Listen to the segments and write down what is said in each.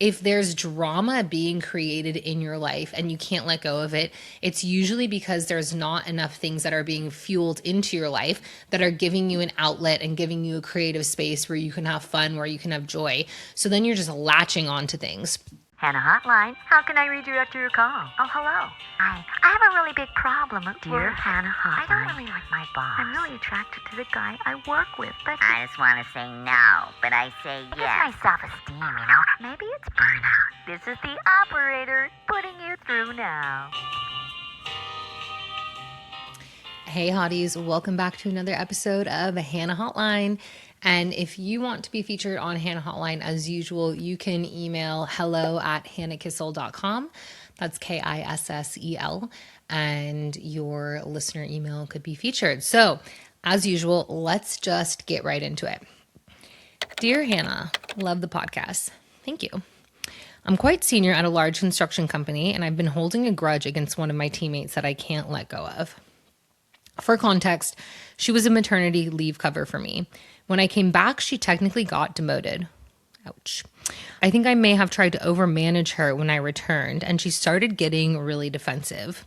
if there's drama being created in your life and you can't let go of it, it's usually because there's not enough things that are being fueled into your life that are giving you an outlet and giving you a creative space where you can have fun, where you can have joy. So then you're just latching on to things. Hannah Hotline, how can I redirect your call? Oh, hello. Hi, I have a really big problem at Dear work. Hannah Hotline. I don't really like my boss. I'm really attracted to the guy I work with, but I just want to say no, but I say it's yes. my self-esteem, you know? Maybe it's burnout. This is the operator putting you through now. Hey hotties, welcome back to another episode of Hannah Hotline. And if you want to be featured on Hannah Hotline, as usual, you can email hello@hannahkissel.com. That's KISSEL. And your listener email could be featured. So as usual, let's just get right into it. Dear Hannah, love the podcast. Thank you. I'm quite senior at a large construction company, and I've been holding a grudge against one of my teammates that I can't let go of. For context, she was a maternity leave cover for me. When I came back, she technically got demoted. Ouch. I think I may have tried to overmanage her when I returned, and she started getting really defensive.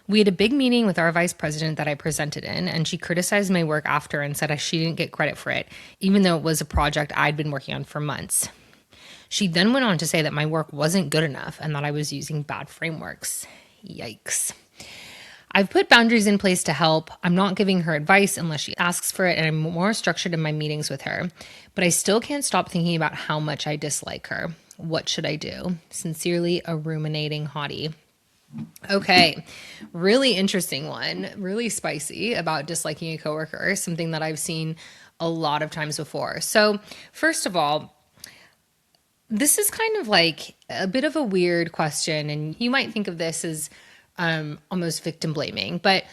We had a big meeting with our vice president that I presented in, and she criticized my work after and said she didn't get credit for it, even though it was a project I'd been working on for months. She then went on to say that my work wasn't good enough and that I was using bad frameworks. Yikes. I've put boundaries in place to help. I'm not giving her advice unless she asks for it, and I'm more structured in my meetings with her. But I still can't stop thinking about how much I dislike her. What should I do? Sincerely, a ruminating hottie. Okay, really interesting one. Really spicy about disliking a coworker, something that I've seen a lot of times before. So first of all, this is kind of like a bit of a weird question, and you might think of this as almost victim blaming. But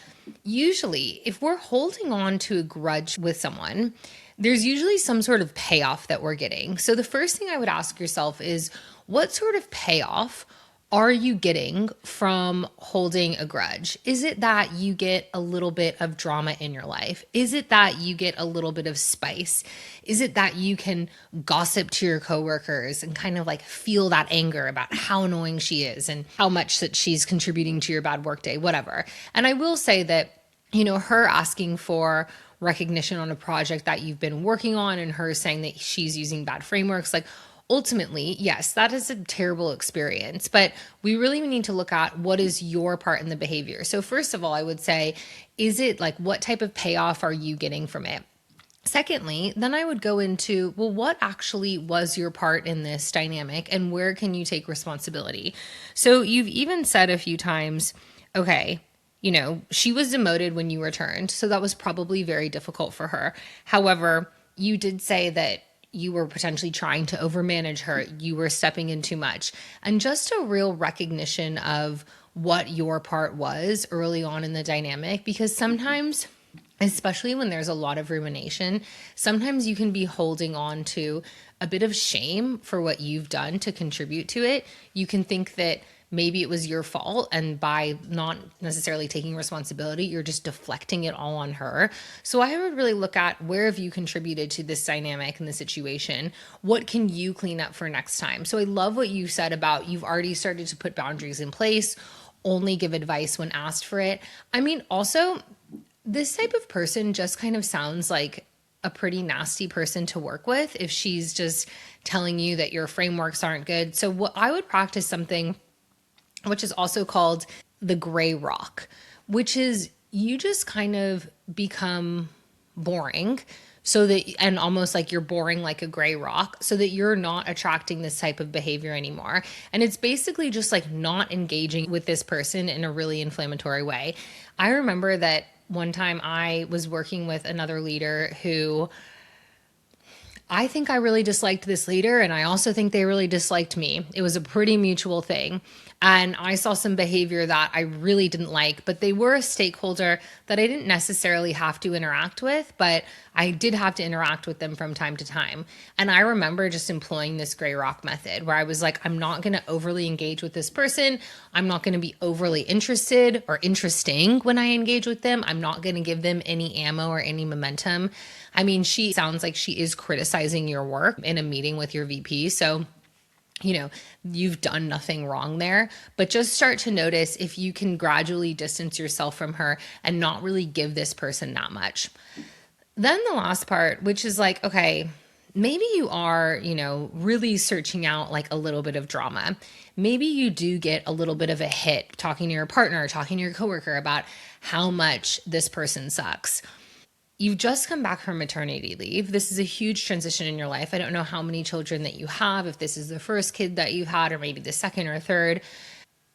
usually, if we're holding on to a grudge with someone, there's usually some sort of payoff that we're getting. So the first thing I would ask yourself is, what sort of payoff are you getting from holding a grudge? Is it that you get a little bit of drama in your life? Is it that you get a little bit of spice? Is it that you can gossip to your coworkers and kind of like feel that anger about how annoying she is and how much that she's contributing to your bad workday, whatever. And I will say that, her asking for recognition on a project that you've been working on and her saying that she's using bad frameworks, like, ultimately, yes, that is a terrible experience, but we really need to look at what is your part in the behavior. So first of all, I would say, is it like, what type of payoff are you getting from it? Secondly, then I would go into, well, what actually was your part in this dynamic and where can you take responsibility? So you've even said a few times, okay, she was demoted when you returned, so that was probably very difficult for her. However, you did say that you were potentially trying to overmanage her. You were stepping in too much. And just a real recognition of what your part was early on in the dynamic, because sometimes, especially when there's a lot of rumination, sometimes you can be holding on to a bit of shame for what you've done to contribute to it. You can think that maybe it was your fault, and by not necessarily taking responsibility, you're just deflecting it all on her. So I would really look at, where have you contributed to this dynamic and the situation? What can you clean up for next time? So I love what you said about, you've already started to put boundaries in place, only give advice when asked for it. I mean, also, this type of person just kind of sounds like a pretty nasty person to work with if she's just telling you that your frameworks aren't good. So what I would practice something which is also called the gray rock, which is you just kind of become boring so that, and almost like you're boring like a gray rock, so that you're not attracting this type of behavior anymore. And it's basically just like not engaging with this person in a really inflammatory way. I remember that one time I was working with another leader who, I think I really disliked this leader, and I also think they really disliked me. It was a pretty mutual thing. And I saw some behavior that I really didn't like, but they were a stakeholder that I didn't necessarily have to interact with, but I did have to interact with them from time to time. And I remember just employing this gray rock method where I was like, I'm not going to overly engage with this person. I'm not going to be overly interested or interesting when I engage with them. I'm not going to give them any ammo or any momentum. I mean, she sounds like she is criticizing your work in a meeting with your VP. So you've done nothing wrong there, but just start to notice if you can gradually distance yourself from her and not really give this person that much. Then the last part, which is like, okay, maybe you are, really searching out like a little bit of drama. Maybe you do get a little bit of a hit talking to your partner, talking to your coworker about how much this person sucks. You've just come back from maternity leave. This is a huge transition in your life. I don't know how many children that you have, if this is the first kid that you've had, or maybe the second or third.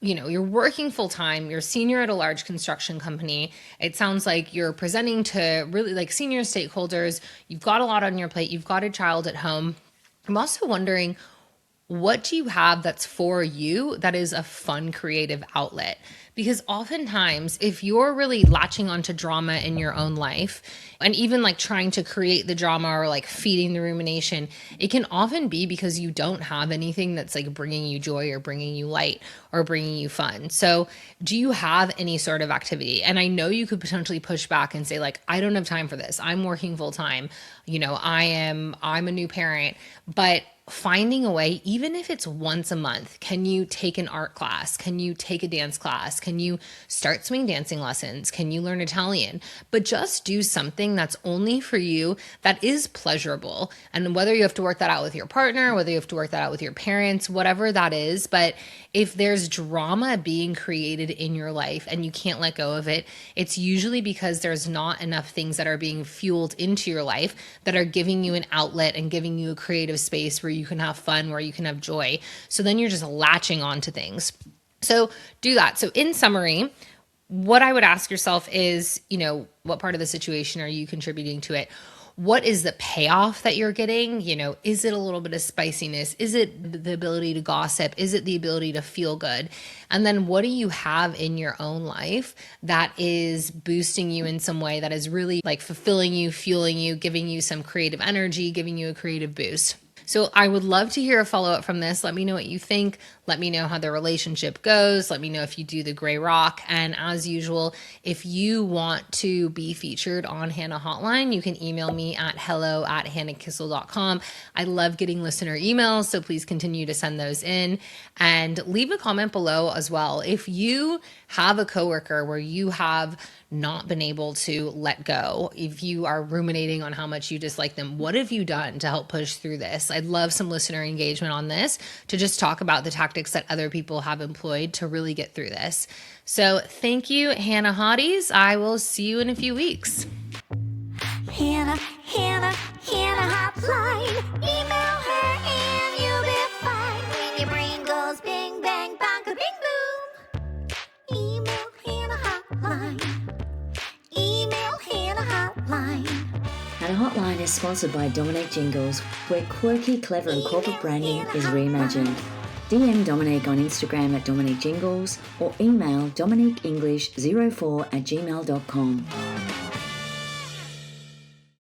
You're working full time, you're senior at a large construction company. It sounds like you're presenting to really like senior stakeholders. You've got a lot on your plate. You've got a child at home. I'm also wondering, what do you have that's for you that is a fun creative outlet? Because oftentimes, if you're really latching onto drama in your own life and even like trying to create the drama or like feeding the rumination, it can often be because you don't have anything that's like bringing you joy or bringing you light or bringing you fun. So do you have any sort of activity? And I know you could potentially push back and say like, I don't have time for this. I'm working full time. I'm a new parent, but finding a way, even if it's once a month, can you take an art class? Can you take a dance class? Can you start swing dancing lessons? Can you learn Italian? But just do something that's only for you, that is pleasurable. And whether you have to work that out with your partner, whether you have to work that out with your parents, whatever that is. But if there's drama being created in your life and you can't let go of it, it's usually because there's not enough things that are being fueled into your life that are giving you an outlet and giving you a creative space where you can have fun, where you can have joy. So then you're just latching on to things. So do that. So in summary, what I would ask yourself is, what part of the situation are you contributing to it? What is the payoff that you're getting? Is it a little bit of spiciness? Is it the ability to gossip? Is it the ability to feel good? And then what do you have in your own life that is boosting you in some way, that is really like fulfilling you, fueling you, giving you some creative energy, giving you a creative boost? So I would love to hear a follow-up from this. Let me know what you think. Let me know how the relationship goes. Let me know if you do the gray rock. And as usual, if you want to be featured on Hannah Hotline, you can email me at hello@hannahkissel.com. I love getting listener emails, so please continue to send those in. And leave a comment below as well. If you have a coworker where you have not been able to let go, if you are ruminating on how much you dislike them, what have you done to help push through this? I'd love some listener engagement on this, to just talk about the tactics that other people have employed to really get through this. So thank you, Hannah Hotties. I will see you in a few weeks. Hannah Hotline. Email her and you'll be fine. When your brain goes bing, bang, bonka, bing, boom. Email Hannah Hotline. Email Hannah Hotline. Hannah Hotline is sponsored by Dominic Jingles, where quirky, clever and corporate branding is reimagined. DM Dominic on Instagram at Dominic Jingles or email dominicenglish04@gmail.com.